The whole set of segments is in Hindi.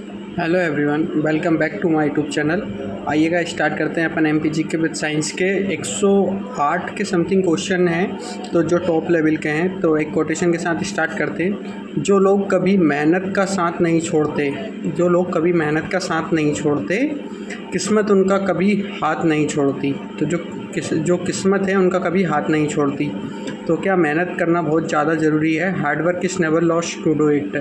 Hello everyone, welcome back to my YouTube channel. आइएगा स्टार्ट करते हैं अपन एमपीजी के विद साइंस के 108 के समथिंग क्वेश्चन हैं तो जो टॉप लेवल के हैं। तो एक कोटेशन के साथ स्टार्ट करते हैं। जो लोग कभी मेहनत का साथ नहीं छोड़ते, जो लोग कभी मेहनत का साथ नहीं छोड़ते, किस्मत उनका कभी हाथ नहीं छोड़ती। तो जो किस्मत है उनका कभी हाथ नहीं छोड़ती। तो क्या मेहनत करना बहुत ज़्यादा ज़रूरी है। Hard work is never lost to do it.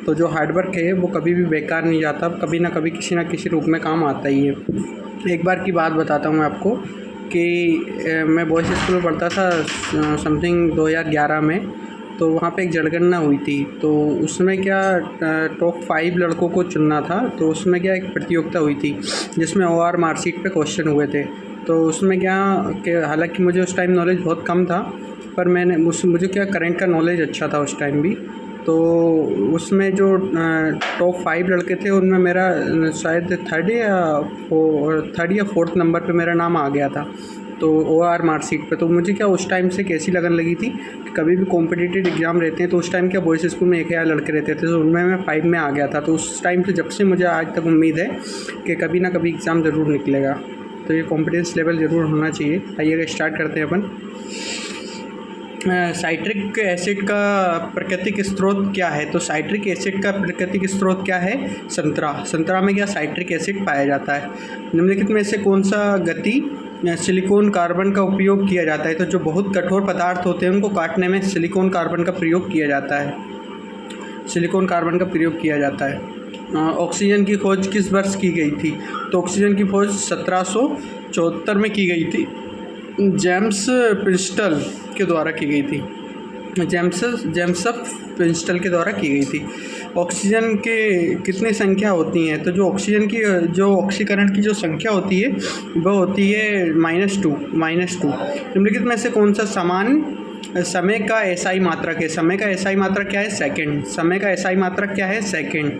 तो जो हार्ड वर्क है वो कभी भी बेकार नहीं जाता, कभी ना कभी किसी ना किसी रूप में काम आता ही है। एक बार की बात बताता हूँ मैं आपको कि मैं बॉयज़ स्कूल में पढ़ता था समथिंग 2011 में। तो वहाँ पे एक जनगणना हुई थी। तो उसमें क्या टॉप 5 लड़कों को चुनना था। तो उसमें क्या एक प्रतियोगिता हुई थी जिसमें OR मार्कशीट पे क्वेश्चन हुए थे। तो उसमें क्या कि हालांकि मुझे उस टाइम नॉलेज बहुत कम था, पर मुझे क्या करंट का नॉलेज अच्छा था उस टाइम भी। तो उसमें जो टॉप 5 लड़के थे उनमें मेरा शायद थर्ड या फोर्थ नंबर पे मेरा नाम आ गया था। तो OR मार्कशीट पे। तो मुझे क्या उस टाइम से कैसी लगन लगी थी कि कभी भी कॉम्पिटिटिव एग्ज़ाम रहते हैं तो उस टाइम क्या बॉयज़ स्कूल में 1 या लड़के रहते थे, तो उनमें मैं 5 में आ गया था। तो उस टाइम से जब से मुझे आज तक उम्मीद है कि कभी ना कभी एग्ज़ाम ज़रूर निकलेगा। तो ये कॉन्फिडेंस लेवल ज़रूर होना चाहिए। आइएगा स्टार्ट करते हैं अपन। साइट्रिक एसिड का प्राकृतिक स्रोत क्या है। तो साइट्रिक एसिड का प्राकृतिक स्रोत क्या है। संतरा में क्या साइट्रिक एसिड पाया जाता है। निम्नलिखित में से कौन सा गति सिलिकॉन कार्बन का उपयोग किया जाता है। तो जो बहुत कठोर पदार्थ होते हैं उनको काटने में सिलिकॉन कार्बन का प्रयोग किया जाता है। सिलिकॉन कार्बन का प्रयोग किया जाता है। ऑक्सीजन की खोज किस वर्ष की गई थी। तो ऑक्सीजन की खोज 1774 में की गई थी। जेम्स प्रिंस्टल के द्वारा की गई थी। जेम्स प्रिंस्टल के द्वारा की गई थी। ऑक्सीजन के कितनी संख्या होती हैं। तो जो ऑक्सीजन की जो ऑक्सीकरण की जो संख्या होती है वो होती है -2। निम्नलिखित में से कौन सा समान समय का एसआई मात्रक है। समय का एसआई मात्रक क्या है। सेकंड। समय का एसआई मात्रक क्या है। सेकंड।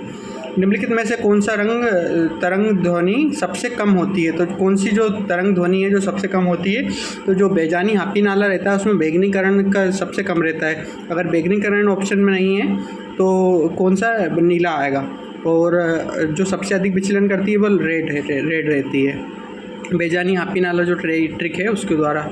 निम्नलिखित में से कौन सा तरंग ध्वनि सबसे कम होती है। तो कौन सी जो तरंग ध्वनि है जो सबसे कम होती है। तो जो बेजानी हापी नाला रहता है उसमें बैगनीकरण का सबसे कम रहता है। अगर बैगनीकरण ऑप्शन में नहीं है तो कौन सा नीला आएगा। और जो सबसे अधिक विचलन करती है वो रेड रहती है। बेजानी हापी नाला जो ट्रिक है उसके द्वारा।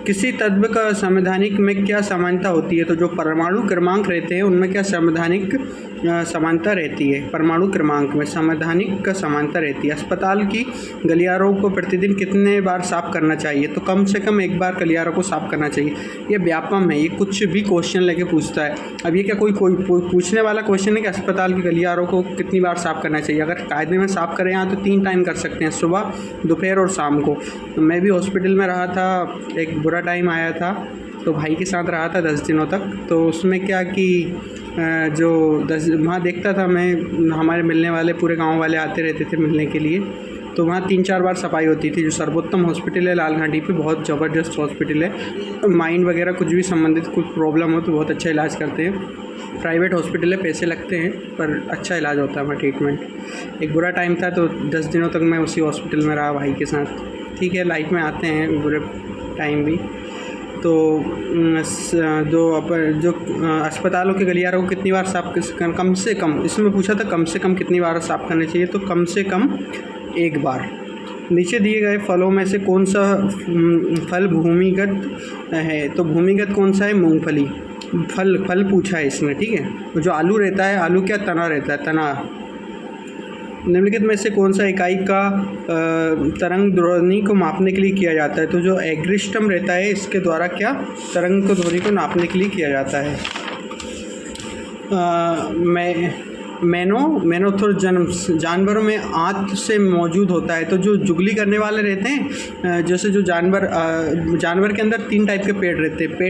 किसी तत्व का संवैधानिक में क्या समानता होती है। तो जो परमाणु क्रमांक रहते हैं उनमें क्या संवैधानिक समानता रहती है। परमाणु क्रमांक में संवैधानिक का समानता रहती है। अस्पताल की गलियारों को प्रतिदिन कितने बार साफ़ करना चाहिए। तो कम से कम 1 बार गलियारों को साफ़ करना चाहिए। ये व्यापम है, ये कुछ भी क्वेश्चन लेके पूछता है। अब ये क्या कोई पूछने वाला क्वेश्चन है कि अस्पताल की गलियारों को कितनी बार साफ़ करना चाहिए। अगर कायदे में साफ़ करें यहाँ तो 3 टाइम कर सकते हैं, सुबह, दोपहर और शाम को। तो मैं भी हॉस्पिटल में रहा था, एक बुरा टाइम आया था तो भाई के साथ रहा था 10 दिनों तक। तो उसमें क्या कि जो वहाँ देखता था मैं, हमारे मिलने वाले पूरे गांव वाले आते रहते थे मिलने के लिए। तो वहाँ 3-4 बार सफाई होती थी। जो सर्वोत्तम हॉस्पिटल है लालघाटी पे, बहुत ज़बरदस्त हॉस्पिटल है। माइंड वगैरह कुछ भी संबंधित कुछ प्रॉब्लम हो तो बहुत अच्छा इलाज करते हैं। प्राइवेट हॉस्पिटल है, पैसे लगते हैं पर अच्छा इलाज होता है वहाँ ट्रीटमेंट। एक बुरा टाइम था तो 10 दिनों तक मैं उसी हॉस्पिटल में रहा भाई के साथ। ठीक है, लाइफ में आते हैं बुरे टाइम भी। तो जो अस्पतालों के गलियारों को कितनी बार साफ़, कम से कम, इसमें पूछा था कम से कम कितनी बार साफ़ करना चाहिए। तो कम से कम 1 बार। नीचे दिए गए फलों में से कौन सा फल भूमिगत है। तो भूमिगत कौन सा है। मूंगफली। फल पूछा है इसमें, ठीक है। जो आलू रहता है, आलू क्या तना रहता है, तना। निम्नलिखित में से कौन सा इकाई का तरंग ध्वनि को मापने के लिए किया जाता है। तो जो एग्रिस्टम रहता है इसके द्वारा क्या तरंग ध्वनि को नापने के लिए किया जाता है। मैनोथोर जानवरों में आंत से मौजूद होता है। तो जो जुगली करने वाले रहते हैं, जैसे जो जानवर के अंदर 3 टाइप के पेट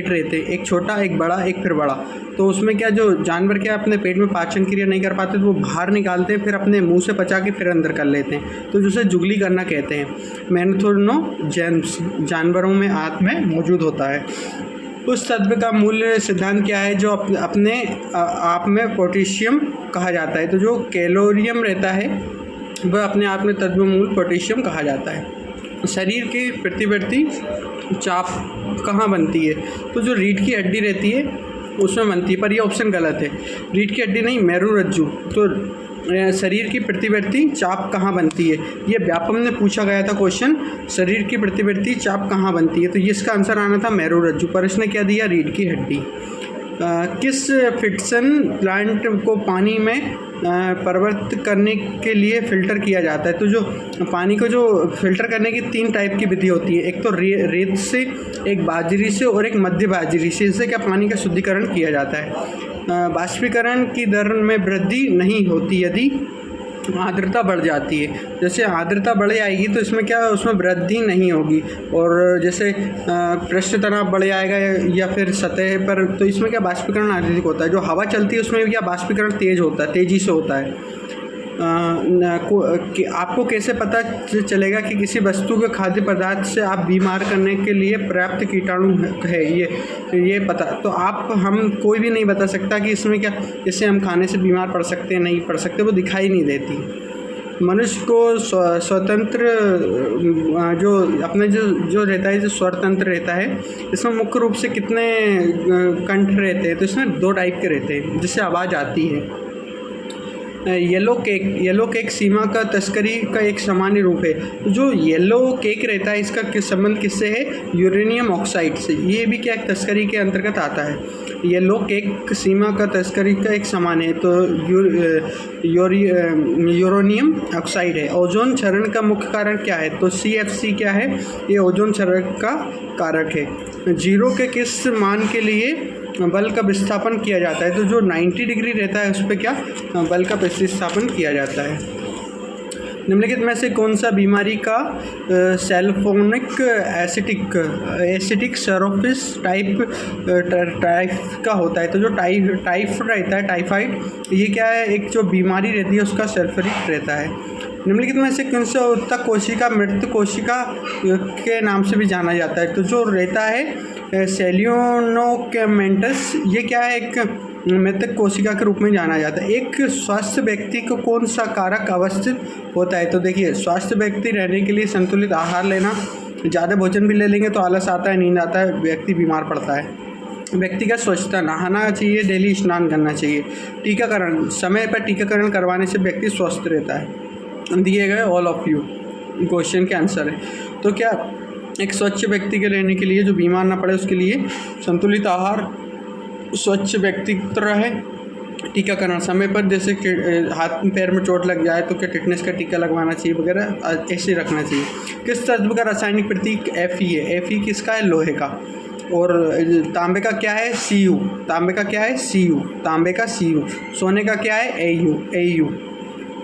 रहते हैं, एक छोटा, एक बड़ा, एक फिर बड़ा। तो उसमें क्या जो जानवर क्या अपने पेट में पाचन क्रिया नहीं कर पाते तो वो बाहर निकालते हैं, फिर अपने मुंह से पचा के फिर अंदर कर लेते हैं। तो जिसे जुगली करना कहते हैं। मैनोथोरजेम्स जानवरों में आंत में मौजूद होता है। उस तत्व का मूल्य सिद्धांत क्या है जो अपने आप में पोटेशियम कहा जाता है। तो जो कैलोरियम रहता है वह अपने आप में तत्व मूल पोटेशियम कहा जाता है। शरीर की प्रतिवर्ती चाप कहाँ बनती है। तो जो रीढ़ की हड्डी रहती है उसमें बनती है, पर ये ऑप्शन गलत है। रीढ़ की हड्डी नहीं, मेरुरज्जु। तो शरीर की प्रतिवर्ती चाप कहाँ बनती है? ये व्यापम ने पूछा गया था क्वेश्चन, शरीर की प्रतिवर्ती चाप कहाँ बनती है? तो ये इसका आंसर आना था मेरुरज्जु पर। इसने क्या दिया? रीढ़ की हड्डी। किस फिक्सन प्लांट को पानी में परिवर्तित करने के लिए फ़िल्टर किया जाता है? तो जो पानी को जो फ़िल्टर करने की 3 टाइप की विधि होती है, एक तो रेत से, एक बाजरी से और एक मध्य बाजरी से। इससे क्या पानी का शुद्धिकरण किया जाता है। बाष्पीकरण की दर में वृद्धि नहीं होती यदि आर्द्रता बढ़ जाती है। जैसे आर्द्रता बढ़ जाएगी तो इसमें क्या, उसमें वृद्धि नहीं होगी। और जैसे पृष्ठ तनाव बढ़ जाएगा या फिर सतह पर, तो इसमें क्या बाष्पीकरण अधिक होता है। जो हवा चलती है उसमें क्या बाष्पीकरण तेज होता है, तेज़ी से होता है। कि आपको कैसे पता चलेगा कि किसी वस्तु के खाद्य पदार्थ से आप बीमार करने के लिए पर्याप्त कीटाणु है? ये पता तो हम कोई भी नहीं बता सकता कि इसमें क्या, इससे हम खाने से बीमार पड़ सकते हैं, नहीं पड़ सकते, वो दिखाई नहीं देती। मनुष्य को स्वतंत्र जो अपने जो रहता है, जो स्वरतंत्र रहता है, इसमें मुख्य रूप से कितने कंठ रहते हैं? तो इसमें 2 टाइप के रहते हैं जिससे आवाज़ आती है। येलो केक सीमा का तस्करी का एक सामान्य रूप है। जो येलो केक रहता है इसका संबंध किससे है? यूरेनियम ऑक्साइड से। ये भी क्या एक तस्करी के अंतर्गत आता है। येलो केक सीमा का तस्करी का एक समान है, तो यूरेनियम ऑक्साइड है। ओजोन क्षरण का मुख्य कारण क्या है? तो CFC क्या है? ये ओजोन क्षरण का कारक है। जीरो के किस मान के लिए बल का विस्थापन किया जाता है? तो जो 90 डिग्री रहता है उस पर क्या बल का विस्थापन किया जाता है। निम्नलिखित में से कौन सा बीमारी का सल्फोनिक एसिटिक सेरोसिस टाइप का होता है? तो जो टाइफ रहता है, टाइफाइड, ये क्या है, एक जो बीमारी रहती है उसका सल्फरिक रहता है। निम्नलिखित में से कौन सा उत्तक कोशिका मृत कोशिका के नाम से भी जाना जाता है? तो जो रहता है सेलियोनोकेमेंटस, ये क्या है, एक मृतक कोशिका के रूप में जाना जाता है। एक स्वस्थ व्यक्ति को कौन सा कारक अवस्थित होता है? तो देखिए, स्वस्थ व्यक्ति रहने के लिए संतुलित आहार लेना, ज़्यादा भोजन भी ले लेंगे तो आलस आता है, नींद आता है, व्यक्ति बीमार पड़ता है। व्यक्तिगत स्वच्छता, नहाना चाहिए, डेली स्नान करना चाहिए। टीकाकरण, समय पर टीकाकरण करवाने से व्यक्ति स्वस्थ रहता है। दिए गए ऑल ऑफ यू क्वेश्चन के आंसर है। तो क्या एक स्वच्छ व्यक्ति के रहने के लिए, जो बीमार ना पड़े, उसके लिए संतुलित आहार, स्वच्छ व्यक्तित्व रहे, टीकाकरण समय पर, जैसे हाथ पैर में चोट लग जाए तो क्या टिटनेस का टीका लगवाना चाहिए वगैरह, ऐसे रखना चाहिए। किस तत्व का रासायनिक प्रतीक Fe है? Fe किसका है? लोहे का। और तांबे का क्या है? Cu। तांबे का क्या है? Cu। तांबे का Cu। सोने का क्या है? Au।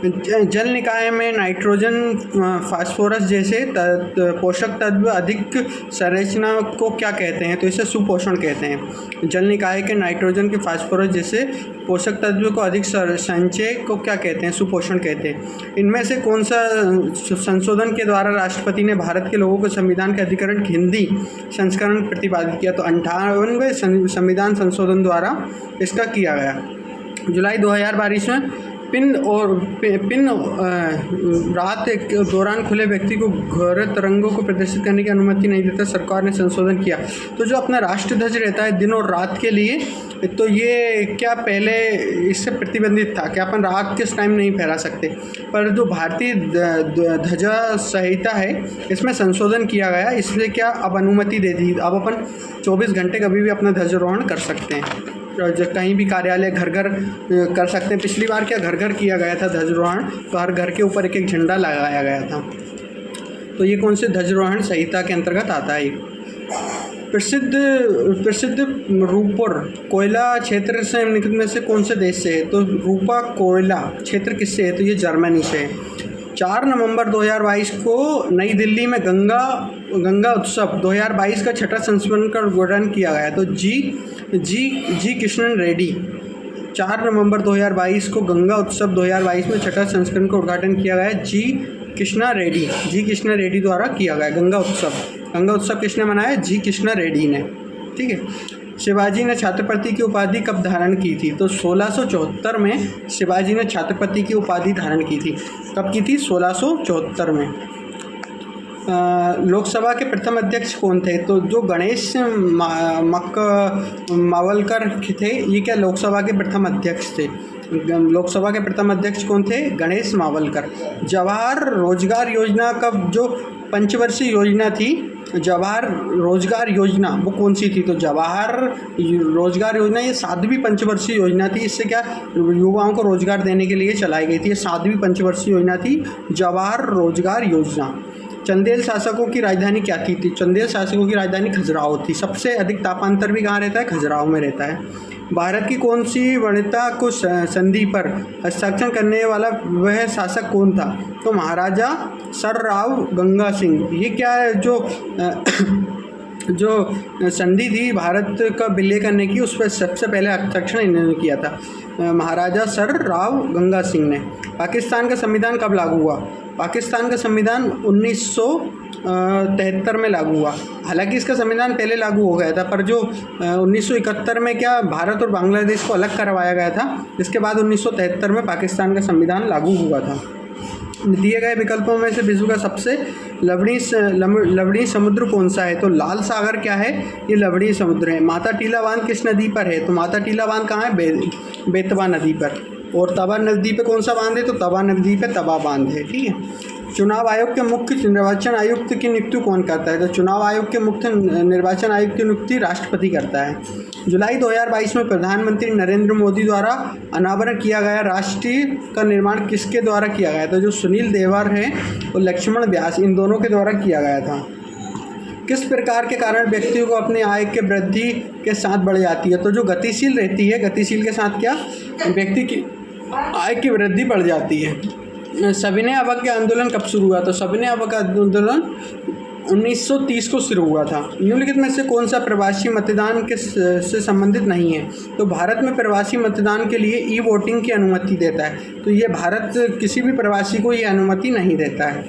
जल निकाय में नाइट्रोजन, फास्फोरस जैसे पोषक तत्व अधिक संरचना को क्या कहते हैं? तो इसे सुपोषण कहते हैं। जल निकाय के नाइट्रोजन के फास्फोरस जैसे पोषक तत्व को अधिक संचय को क्या कहते हैं? सुपोषण कहते हैं। इनमें से कौन सा संशोधन के द्वारा राष्ट्रपति ने भारत के लोगों को संविधान के अधिकरण हिंदी संस्करण प्रतिपादित किया? तो 58वें संविधान संशोधन द्वारा इसका किया गया। जुलाई 2022 में पिन रात के दौरान खुले व्यक्ति को घोर तरंगों को प्रदर्शित करने की अनुमति नहीं देता, सरकार ने संशोधन किया। तो जो अपना राष्ट्रध्वज रहता है दिन और रात के लिए, तो ये क्या पहले इससे प्रतिबंधित था कि अपन रात के टाइम नहीं फहरा सकते, पर जो भारतीय ध्वजा संहिता है इसमें संशोधन किया गया, इसलिए क्या अब अनुमति दे दी। अब अपन 24 घंटे कभी भी अपना ध्वजारोहण कर सकते हैं, जो कहीं भी कार्यालय घर घर कर सकते हैं। पिछली बार क्या घर घर किया गया था ध्वजारोहण, तो हर घर के ऊपर एक एक झंडा लगाया गया था। तो ये कौन से ध्वजारोहण संहिता के अंतर्गत आता है? प्रसिद्ध रूपर कोयला क्षेत्र से निम्नलिखित में से कौन से देश से है? तो रूपा कोयला क्षेत्र किससे है? तो ये जर्मनी से है। 4 नवंबर 2022 को नई दिल्ली में गंगा उत्सव 2022 का 6ठा संस्करण का उद्घाटन किया गया। तो जी किशन रेड्डी, 4 नवंबर 2022 को गंगा उत्सव 2022 में 6ठा संस्करण का उद्घाटन किया गया। जी कृष्णा रेड्डी द्वारा किया गया गंगा उत्सव किसने मनाया? जी कृष्णा रेड्डी ने। ठीक है। शिवाजी ने छत्रपति की उपाधि कब धारण की थी? तो 1674 में शिवाजी ने छत्रपति की उपाधि धारण की थी। कब की थी? 1674 में। लोकसभा के प्रथम अध्यक्ष कौन थे? तो जो गणेश मावलकर थे, ये क्या लोकसभा के प्रथम अध्यक्ष थे। लोकसभा के प्रथम अध्यक्ष कौन थे? गणेश मावलकर। जवाहर रोजगार योजना का जो पंचवर्षीय योजना थी, जवाहर रोजगार योजना वो कौन सी थी? तो जवाहर रोजगार योजना ये 7वीं पंचवर्षीय योजना थी। इससे क्या युवाओं को रोजगार देने के लिए चलाई गई थी। ये 7वीं पंचवर्षीय योजना थी, जवाहर रोजगार योजना। चंदेल शासकों की राजधानी क्या थी? चंदेल शासकों की राजधानी खजुराहो थी। सबसे अधिक तापांतर भी कहाँ रहता है? खजुराहो में रहता है। भारत की कौन सी वरीयता को संधि पर हस्ताक्षर करने वाला वह शासक कौन था? तो महाराजा सर राव गंगा सिंह। ये क्या है जो संधि थी भारत का विलय करने की, उस पर सबसे पहले हस्ताक्षर इन्होंने किया था, महाराजा सर राव गंगा सिंह ने। पाकिस्तान का संविधान कब लागू हुआ? पाकिस्तान का संविधान 1973 में लागू हुआ। हालांकि इसका संविधान पहले लागू हो गया था, पर जो 1971 में क्या भारत और बांग्लादेश को अलग करवाया गया था, इसके बाद 1973 में पाकिस्तान का संविधान लागू हुआ था। दिए गए विकल्पों में से विश्व का सबसे लवणीय समुद्र कौन सा है? तो लाल सागर क्या है? ये लवणीय समुद्र है। माता टीला बांध किस नदी पर है? तो माता टीला बांध कहाँ है? बेतवा नदी पर। और तवा नदी पे कौन सा बांध है? तो तवा नदी पे तवा बांध है। ठीक है। चुनाव आयोग के मुख्य निर्वाचन आयुक्त की नियुक्ति कौन करता है? तो चुनाव आयोग के मुख्य निर्वाचन आयुक्त की नियुक्ति राष्ट्रपति करता है। जुलाई 2022 में प्रधानमंत्री नरेंद्र मोदी द्वारा अनावरण किया गया राष्ट्रीय का निर्माण किसके द्वारा किया गया था? जो सुनील देवर हैं और लक्ष्मण व्यास, इन दोनों के द्वारा किया गया था। किस प्रकार के कारण व्यक्तियों को अपने आय के वृद्धि के साथ बढ़ जाती है? तो जो गतिशील रहती है, गतिशील के साथ क्या व्यक्ति की आय की वृद्धि बढ़ जाती है। सविनय अवज्ञा आंदोलन कब शुरू हुआ? तो सविनय अवज्ञा आंदोलन 1930 को शुरू हुआ था। निम्नलिखित में से कौन सा प्रवासी मतदान के से संबंधित नहीं है? तो भारत में प्रवासी मतदान के लिए ई वोटिंग की अनुमति देता है। तो ये भारत किसी भी प्रवासी को ये अनुमति नहीं देता है।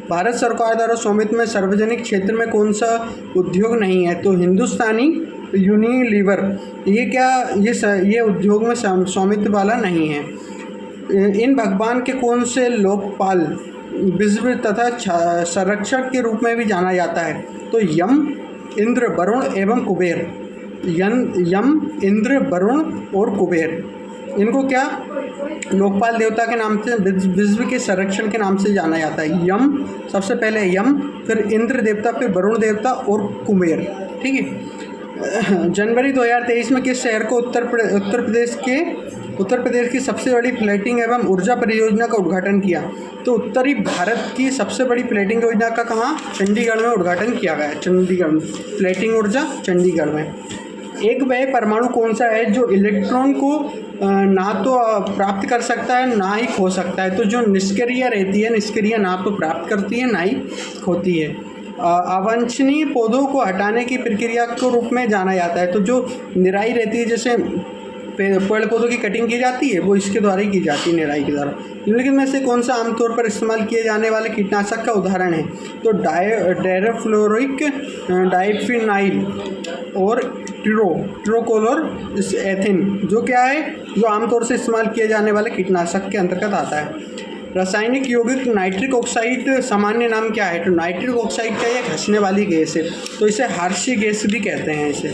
भारत सरकार द्वारा स्वामित्व में सार्वजनिक क्षेत्र में कौन सा उद्योग नहीं है? तो हिंदुस्तानी यूनिलीवर, ये क्या ये उद्योग में स्वामित्व वाला नहीं है। इन भगवान के कौन से लोकपाल विश्व तथा संरक्षक के रूप में भी जाना जाता है? तो यम, इंद्र, वरुण एवं कुबेर। यम, इंद्र, वरुण और कुबेर, इनको क्या लोकपाल देवता के नाम से, विश्व के संरक्षण के नाम से जाना जाता है। यम, सबसे पहले यम, फिर इंद्र देवता, फिर वरुण देवता और कुबेर। ठीक है। जनवरी 2023 में किस शहर को उत्तर प्रदेश की सबसे बड़ी प्लेटिंग एवं ऊर्जा परियोजना का उद्घाटन किया? तो उत्तरी भारत की सबसे बड़ी प्लेटिंग योजना का कहाँ? चंडीगढ़ में उद्घाटन किया गया है। चंडीगढ़ में प्लेटिंग ऊर्जा चंडीगढ़ में। एक वह परमाणु कौन सा है जो इलेक्ट्रॉन को ना तो प्राप्त कर सकता है ना ही खो सकता है? तो जो निष्क्रिय रहती है, निष्क्रिय ना तो प्राप्त करती है ना ही खोती है। अवांछनीय पौधों को हटाने की प्रक्रिया के रूप में जाना जाता है। तो जो निराई रहती है, जैसे पेड़ पौधों की कटिंग की जाती है, वो इसके द्वारा ही की जाती है, निराई के द्वारा। निम्नलिखित में से कौन सा आमतौर पर इस्तेमाल किए जाने वाले कीटनाशक का उदाहरण है? तो डायफ्लोरिक डाइफिनाइल और ट्रोकोलर एथिन, जो क्या है, जो आमतौर से इस्तेमाल किए जाने वाले कीटनाशक के अंतर्गत आता है। रासायनिक यौगिक नाइट्रिक ऑक्साइड सामान्य नाम क्या है? तो नाइट्रिक ऑक्साइड क्या है? घसने वाली गैस है, तो इसे हार्शी गैस भी कहते हैं इसे।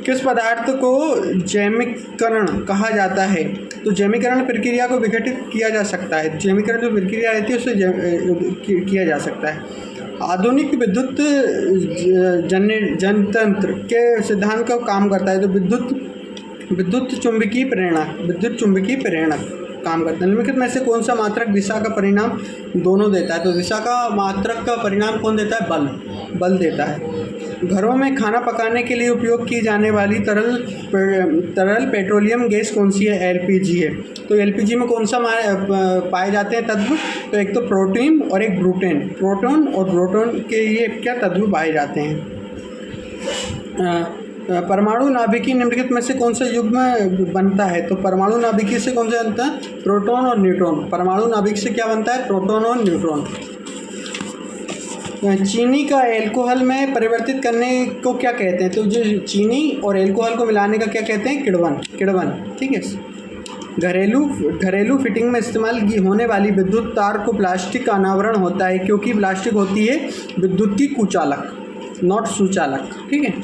किस पदार्थ को जैमिकरण कहा जाता है? तो जैमिकरण प्रक्रिया को विघटित किया जा सकता है। जैमिकरण जो प्रक्रिया रहती है उसे किया जा सकता है। आधुनिक विद्युत जनतंत्र के सिद्धांत का काम करता है। तो विद्युत चुंबकीय प्रेरणक काम करता है। निम्नलिखित में से कौन सा मात्रक दिशा का परिणाम दोनों देता है? तो दिशा का मात्रक का परिणाम कौन देता है? बल देता है। घरों में खाना पकाने के लिए उपयोग की जाने वाली तरल पेट्रोलियम गैस कौन सी है? एलपीजी है। तो एलपीजी में कौन सा पाए जाते हैं तत्व? तो एक तो प्रोटीन और एक ब्रूटेन। प्रोटॉन और प्रोटॉन के ये क्या तत्व पाए जाते हैं? परमाणु नाभिकी निम्नलिखित में से कौन सा युग्म बनता है? तो परमाणु नाभिकी से कौन सा बनता है? प्रोटॉन और न्यूट्रॉन। परमाणु नाभिक से क्या बनता है? प्रोटॉन और न्यूट्रॉन। चीनी का अल्कोहल में परिवर्तित करने को क्या कहते हैं? तो जो चीनी और अल्कोहल को मिलाने का क्या कहते हैं? किण्वन। ठीक है। घरेलू फिटिंग में इस्तेमाल होने वाली विद्युत तार को प्लास्टिक का अनावरण होता है, क्योंकि प्लास्टिक होती है विद्युत की कुचालक, नॉट सुचालक। ठीक है।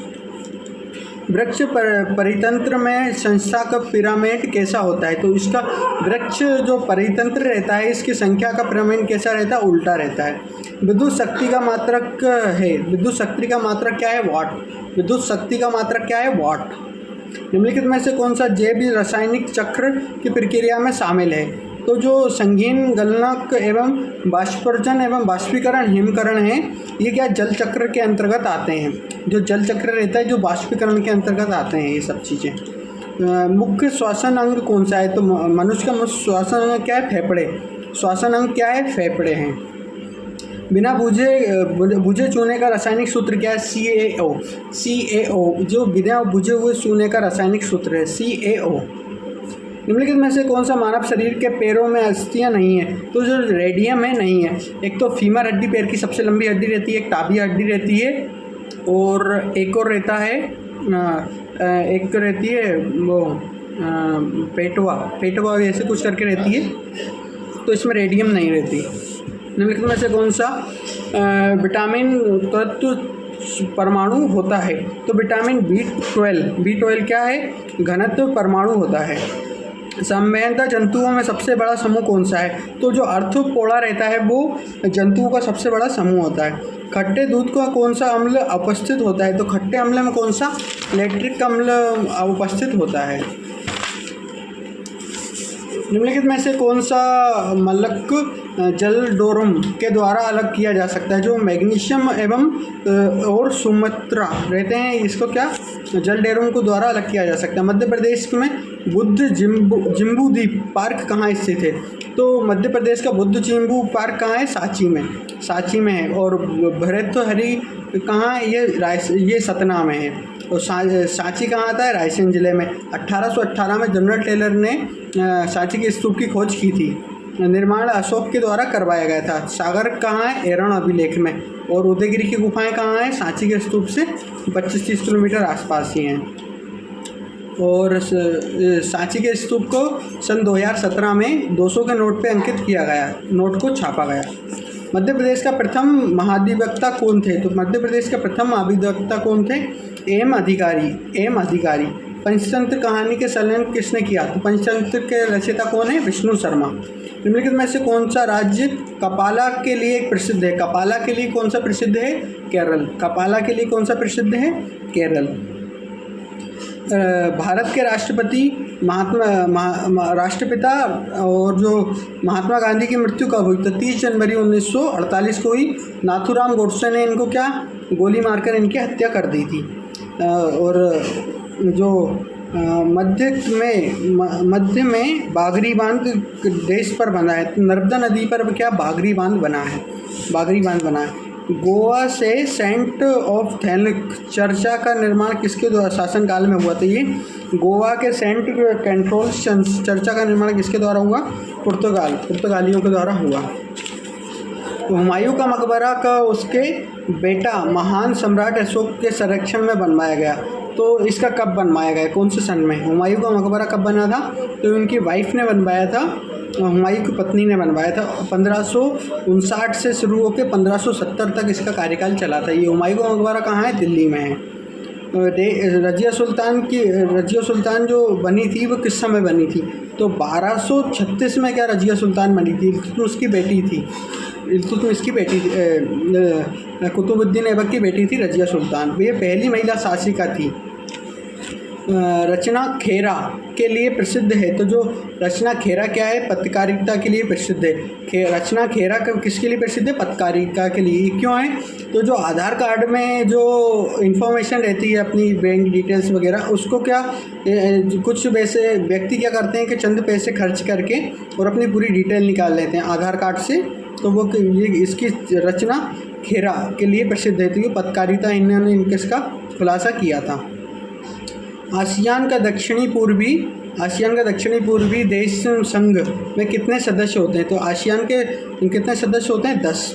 वृक्ष परितंत्र में संख्या का पिरामिड कैसा होता है? तो इसका वृक्ष जो परितंत्र रहता है इसकी संख्या का पिरामिड कैसा रहता है? उल्टा रहता है। विद्युत शक्ति का मात्रक है, विद्युत शक्ति का मात्रक क्या है? वाट। विद्युत शक्ति का मात्रक क्या है? वाट। निम्नलिखित में से कौन सा जैव रासायनिक चक्र की प्रक्रिया में शामिल है? तो जो संगीन गलनक एवं बाष्पीकरण एवं बाष्पीकरण हिमकरण है, ये क्या जल चक्र के अंतर्गत आते हैं। जो जल चक्र रहता है जो बाष्पीकरण के अंतर्गत आते हैं ये सब चीज़ें। मुख्य श्वसन अंग कौन सा है? तो मनुष्य का मुख्य श्वसन अंग क्या है? फेफड़े। श्वसन अंग क्या है? फेफड़े हैं। बिना बुझे चूने का रासायनिक सूत्र क्या है? CaO। CaO जो बिना बुझे हुए चूने का रासायनिक सूत्र है CaO। निम्नलिखित में से कौन सा मानव शरीर के पैरों में अस्थियां नहीं है? तो जो रेडियम है नहीं है। एक तो फीमर हड्डी पैर की सबसे लंबी हड्डी रहती है, एक टाबिया हड्डी रहती है, और एक और रहता है एक रहती है वो पेटवा ऐसे कुछ करके रहती है, तो इसमें रेडियम नहीं रहती। निम्नलिखित में से कौन सा विटामिन तत्व परमाणु होता है? तो विटामिन B12 क्या है? घनत्व परमाणु होता है। संवहनता जंतुओं में सबसे बड़ा समूह कौन सा है? तो जो आर्थ्रोपोडा रहता है वो जंतुओं का सबसे बड़ा समूह होता है। खट्टे दूध का कौन सा अम्ल उपस्थित होता है? तो खट्टे अम्ल में कौन सा? लैक्टिक अम्ल उपस्थित होता है। निम्नलिखित में से कौन सा मलक जलडोरम के द्वारा अलग किया जा सकता है? जो मैग्नीशियम एवं और सुमत्रा रहते हैं, इसको क्या जलडोरम को द्वारा अलग किया जा सकता है। मध्य प्रदेश में बुद्ध जिम्बू द्वीप पार्क कहाँ स्थित है? तो मध्य प्रदेश का बुद्ध जिम्बू पार्क कहाँ है? सांची में है। और भर्तृहरि कहाँ है? ये सतना में है। और सांची कहाँ आता है? रायसेन जिले में। 1818 में जनरल टेलर ने सांची के स्तूप की खोज की थी। निर्माण अशोक के द्वारा करवाया गया था। सागर कहाँ है? एरण अभिलेख में। और उदयगिरी की गुफाएं कहाँ हैं? सांची के स्तूप से 25-30 किलोमीटर आसपास ही हैं। और सांची के स्तूप को सन 2017 में 200 के नोट पे अंकित किया गया, नोट को छापा गया। मध्य प्रदेश का प्रथम महाधिवक्ता कौन थे? तो मध्य प्रदेश का प्रथम महाधिवक्ता कौन थे? एम अधिकारी। पंचतंत्र कहानी के संकलन किसने किया? तो पंचतंत्र के रचयिता कौन है? विष्णु शर्मा। निम्नलिखित में से कौन सा राज्य कपाला के लिए प्रसिद्ध है? कपाला के लिए कौन सा प्रसिद्ध है? केरल। कपाला के लिए कौन सा प्रसिद्ध है? केरल। भारत के राष्ट्रपति राष्ट्रपिता और जो महात्मा गांधी की मृत्यु कब हुई? तो 30 जनवरी 1948 को हुई। नाथूराम गोडसे ने इनको क्या गोली मारकर इनकी हत्या कर दी थी। और जो मध्य में बागरी बांध देश पर बना है, तो नर्मदा नदी पर क्या बागरी बांध बना है। गोवा से सेंट ऑफ थैलिक चर्चा का निर्माण किसके द्वारा शासनकाल में हुआ? तो ये गोवा के सेंट कैंट्रोल चर्चा का निर्माण किसके द्वारा हुआ? पुर्तगालियों के द्वारा हुआ। हुमायूं का मकबरा का उसके बेटा महान सम्राट अशोक के संरक्षण में बनवाया गया। तो इसका कब बनवाया गया? कौन से सन में? हुमायूं का मकबरा कब बना था? तो उनकी वाइफ ने बनवाया था, हुमायूं की पत्नी ने बनवाया था। 1559 से शुरू होकर 1570 तक इसका कार्यकाल चला था। ये हुमायूं का मकबरा कहाँ है? दिल्ली में है। रजिया सुल्तान जो बनी थी वो किस समय बनी थी? तो 1236 में क्या रजिया सुल्तान बनी थी? इल्तुतमिश की बेटी थी। कुतुबुद्दीन ऐबक की बेटी थी रजिया सुल्तान। ये पहली महिला शासिका थी। रचना खेरा के लिए प्रसिद्ध है। तो जो रचना खेरा क्या है? पत्रकारिता के लिए प्रसिद्ध है। रचना खेरा किसके लिए प्रसिद्ध है? पत्रकारिता के लिए। क्यों है? तो जो आधार कार्ड में जो इन्फॉर्मेशन रहती है अपनी बैंक डिटेल्स वगैरह, उसको क्या कुछ वैसे व्यक्ति क्या करते हैं कि चंद पैसे खर्च करके और अपनी पूरी डिटेल निकाल लेते हैं आधार कार्ड से। तो वो ये इसकी रचना खेरा के लिए प्रसिद्ध है। तो ये पत्रकारिता इन्होंने इसका खुलासा किया था। आसियान का दक्षिणी पूर्वी देश संघ में कितने सदस्य होते हैं? तो आसियान के कितने सदस्य होते हैं? 10।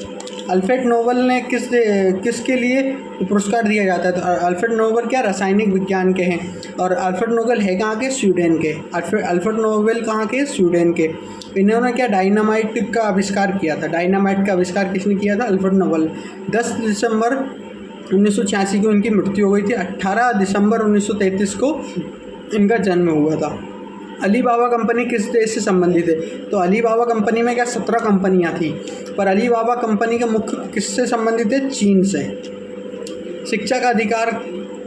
अल्फ्रेड नोबेल ने किसके लिए पुरस्कार दिया जाता है? तो अल्फ्रेड नोबेल क्या रासायनिक विज्ञान के हैं। और अल्फ्रेड नोबेल है कहाँ के? स्वीडन के। अल्फ्रेड नोबेल कहाँ के? स्वीडन के। इन्होंने क्या डायनामाइट का आविष्कार किया था? डायनामाइट का आविष्कार किसने किया था? Alfred Nobel. 10 दिसंबर 1986 को इनकी मृत्यु हो गई थी। 18 दिसंबर 1933 को इनका जन्म हुआ था। अली बाबा कंपनी किस देश से संबंधित है? तो अली बाबा कंपनी में क्या 17 कंपनियां थी, पर अली बाबा कंपनी का मुख्य किससे संबंधित है? चीन से। शिक्षा का अधिकार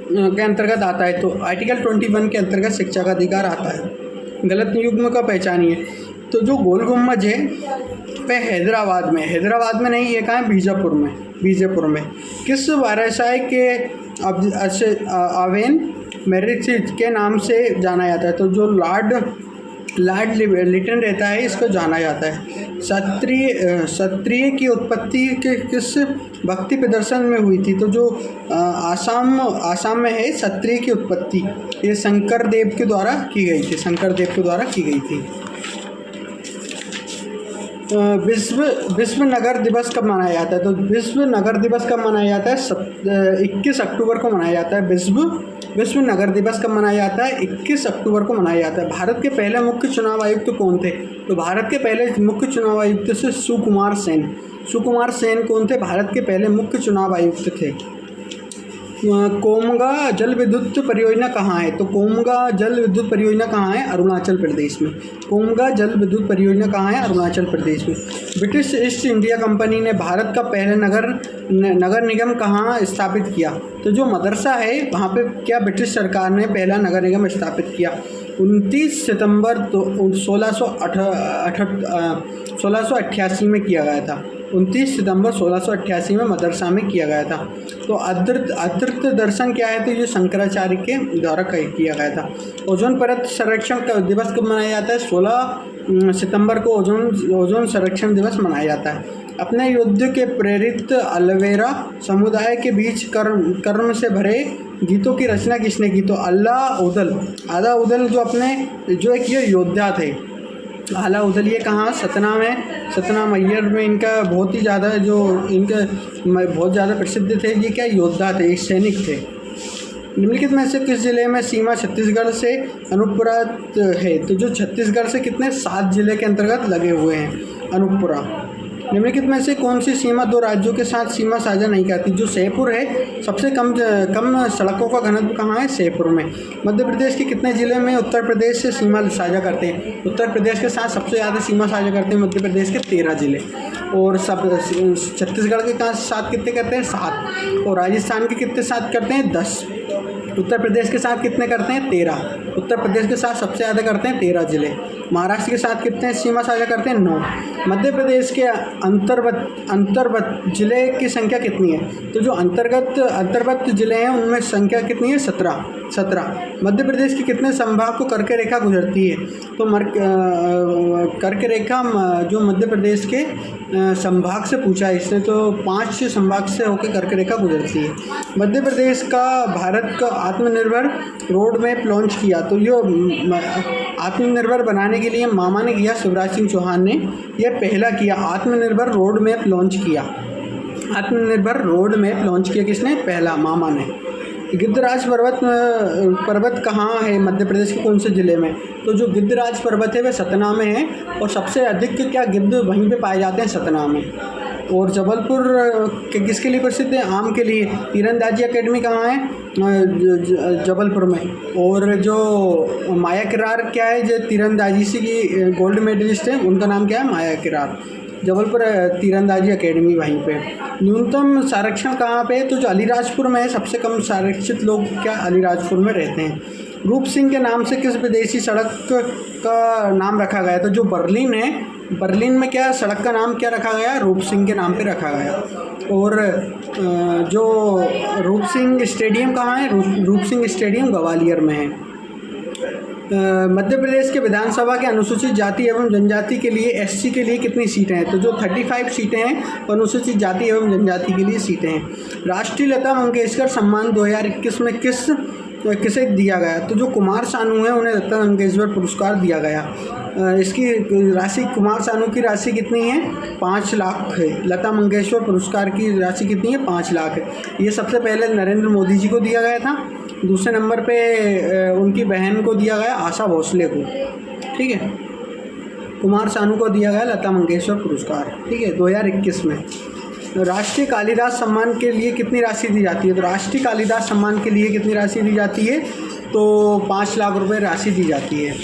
के अंतर्गत आता है, तो आर्टिकल 21 के अंतर्गत शिक्षा का अधिकार आता है। गलत युग्म का पहचानिए। तो जो गोल गुम्बज है वह हैदराबाद में नहीं, ये कहाँ है? बीजापुर में। किस वायरसाय के आवेन मेरिट के नाम से जाना जाता है? तो जो लॉर्ड लिटन रहता है, इसको जाना जाता है। क्षत्रिय की उत्पत्ति किस भक्ति प्रदर्शन में हुई थी? तो जो आसाम में है क्षत्रिय की उत्पत्ति, ये शंकर देव के द्वारा की गई थी। विश्व नगर दिवस कब मनाया जाता है? तो विश्व नगर दिवस कब मनाया जाता है? 21 अक्टूबर को मनाया जाता है। विश्व नगर दिवस कब मनाया जाता है? 21 अक्टूबर को मनाया जाता है। भारत के पहले मुख्य चुनाव आयुक्त कौन थे? तो भारत के पहले मुख्य चुनाव आयुक्त से सुकुमार सेन कौन थे? भारत के पहले मुख्य चुनाव आयुक्त थे। कोमगा जल विद्युत परियोजना कहाँ है? तो कोमगा जल विद्युत परियोजना कहाँ है? अरुणाचल प्रदेश में। कोमगा जल विद्युत परियोजना कहाँ है? अरुणाचल प्रदेश में। ब्रिटिश ईस्ट इंडिया कंपनी ने भारत का पहला नगर निगम कहाँ स्थापित किया? तो जो मदरसा है वहाँ पे क्या ब्रिटिश सरकार ने पहला नगर निगम स्थापित किया? 29 सितंबर 1688 में किया गया था। 29 सितंबर 1688 में मदरसा में किया गया था। तो अद्वैत दर्शन क्या है? तो ये शंकराचार्य के द्वारा किया गया था। ओजोन परत संरक्षण दिवस कब मनाया जाता है? 16 सितंबर को ओजोन संरक्षण दिवस मनाया जाता है। अपने युद्ध के प्रेरित अल्वेरा समुदाय के बीच कर्म से भरे गीतों की रचना किसने की? तो आला उदल जो एक ये योद्धा थे। आला उदल ये कहाँ? सतना मैयर में इनका बहुत ज़्यादा प्रसिद्ध थे। ये क्या योद्धा थे? एक सैनिक थे। निम्नलिखित में से किस जिले में सीमा छत्तीसगढ़ से अनूपपुरा है? तो जो छत्तीसगढ़ से कितने 7 जिले के अंतर्गत लगे हुए हैं अनूपपुरा। निम्नलिखित में से कौन सी सीमा 2 राज्यों के साथ सीमा साझा नहीं करती? जो शहपुर है, सबसे कम सड़कों का घनत्व कहाँ है? शहपुर में। मध्य प्रदेश के कितने ज़िले में उत्तर प्रदेश से सीमा साझा करते हैं? उत्तर प्रदेश के साथ सबसे ज़्यादा सीमा साझा करते हैं मध्य प्रदेश के 13 ज़िले। और छत्तीसगढ़ के साथ कितने करते हैं? 7। और राजस्थान के कितने साथ करते हैं? 10। उत्तर प्रदेश के साथ कितने करते हैं? 13। उत्तर प्रदेश के साथ सबसे ज़्यादा करते हैं 13 ज़िले। महाराष्ट्र के साथ कितने सीमा साझा करते हैं? 9। मध्य प्रदेश के अंतर्गत जिले की संख्या कितनी है? तो जो अंतर्गत जिले हैं उनमें संख्या कितनी है? 17। मध्य प्रदेश के कितने संभाग को कर्क रेखा गुजरती है? तो कर्क रेखा जो मध्य प्रदेश के संभाग से पूछा है इसने, तो 5 संभाग से होकर कर्क रेखा गुजरती है। मध्य प्रदेश का भारत का आत्मनिर्भर रोड मैप लॉन्च किया। तो ये आत्मनिर्भर बनाने के लिए मामा ने किया, शिवराज सिंह चौहान ने यह पहला किया। आत्मनिर्भर रोड मैप लॉन्च किया किसने? पहला मामा ने। गिद्धराज पर्वत कहाँ है मध्य प्रदेश के कौन से ज़िले में? तो जो गिद्धराज पर्वत है वह सतना में है, और सबसे अधिक क्या गिद्ध वहीं पे पाए जाते हैं? सतना में। और जबलपुर किसके लिए प्रसिद्ध है? आम के लिए। तीरंदाजी एकेडमी कहाँ है? जबलपुर में। और जो माया किरार क्या है? जो तीरंदाजी से की गोल्ड मेडलिस्ट है, उनका नाम क्या है? माया किरार। जबलपुर तीरंदाजी एकेडमी वहीं पे। न्यूनतम संरक्षण कहाँ पे? तो जो अलीराजपुर में है, सबसे कम संरक्षित लोग क्या अलीराजपुर में रहते हैं। रूप सिंह के नाम से किस विदेशी सड़क का नाम रखा गया? तो जो बर्लिन है, बर्लिन में क्या सड़क का नाम क्या रखा गया? रूप सिंह के नाम पे रखा गया। और जो रूप सिंह स्टेडियम कहाँ है? रूप सिंह स्टेडियम ग्वालियर में है। मध्य प्रदेश के विधानसभा के अनुसूचित जाति एवं जनजाति के लिए एससी के लिए कितनी सीटें हैं? तो जो 35 सीटें हैं अनुसूचित जाति एवं जनजाति के लिए सीटें हैं। राष्ट्रीय लता मंगेशकर सम्मान 2021 में किसे दिया गया? तो जो कुमार सानू है उन्हें लता मंगेशकर पुरस्कार दिया गया। इसकी राशि, कुमार सानू की राशि कितनी है? 5 लाख है। लता मंगेशकर पुरस्कार की राशि कितनी है? 5 लाख है। ये सबसे पहले नरेंद्र मोदी जी को दिया गया था। दूसरे नंबर पे उनकी बहन को दिया गया, आशा भोसले को। ठीक है, कुमार सानू को दिया गया लता मंगेशकर पुरस्कार। ठीक है, 2021 में। राष्ट्रीय कालिदास सम्मान के लिए कितनी राशि दी जाती है? तो राष्ट्रीय कालिदास सम्मान के लिए कितनी राशि दी जाती है? तो 5 लाख रुपए राशि दी जाती है।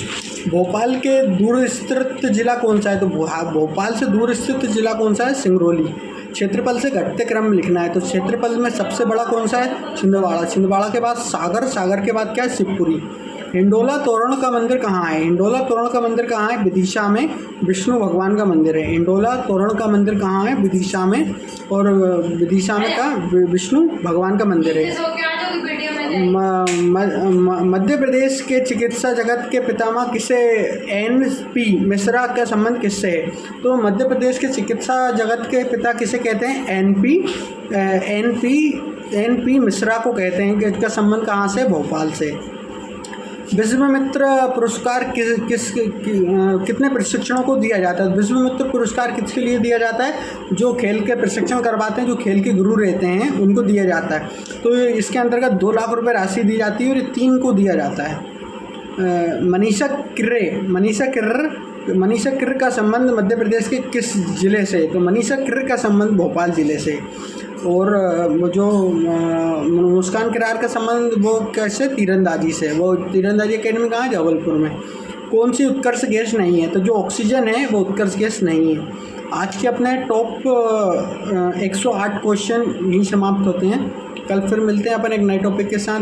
भोपाल के दूर स्थित जिला कौन सा है? तो भोपाल से दूर स्थित जिला कौन सा है? सिंगरौली। क्षेत्रफल से घटते क्रम में लिखना है, तो क्षेत्रफल में सबसे बड़ा कौन सा है? छिंदवाड़ा। छिंदवाड़ा के बाद सागर, सागर के बाद क्या है? शिवपुरी। हिंडोला तोरण का मंदिर कहाँ है? हिंडोला तोरण का मंदिर कहाँ है? विदिशा में विष्णु भगवान का मंदिर है। हिंडोला तोरण का मंदिर कहाँ है? विदिशा में, और विदिशा में का विष्णु भगवान का मंदिर है। मध्य प्रदेश के चिकित्सा जगत के पितामह किसे? NP मिश्रा का संबंध किससे है? तो मध्य प्रदेश के चिकित्सा जगत के पिता किसे कहते हैं? NP मिश्रा को कहते हैं कि इसका संबंध कहाँ से? भोपाल से। विश्वामित्र पुरस्कार कितने प्रशिक्षणों को दिया जाता है? विश्वामित्र पुरस्कार किसके लिए दिया जाता है? जो खेल के प्रशिक्षण करवाते हैं, जो खेल के गुरु रहते हैं, उनको दिया जाता है। तो इसके अंतर्गत 2 लाख रुपए राशि दी जाती है और 3 को दिया जाता है। मनीषा किर्र का संबंध मध्य प्रदेश के किस जिले से? तो मनीषा किर्र का संबंध भोपाल जिले से। और जो मुस्कान किरार का संबंध वो कैसे? तीरंदाजी से। वो तीरंदाजी अकेडमी कहाँ है? जबलपुर में। कौन सी उत्कर्ष गैस नहीं है? तो जो ऑक्सीजन है वो उत्कर्ष गैस नहीं है। आज के अपने टॉप 108 क्वेश्चन यहीं समाप्त होते हैं। कल फिर मिलते हैं अपन एक नए टॉपिक के साथ,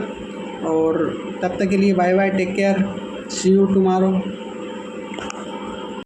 और तब तक के लिए bye bye, take care, see you tomorrow.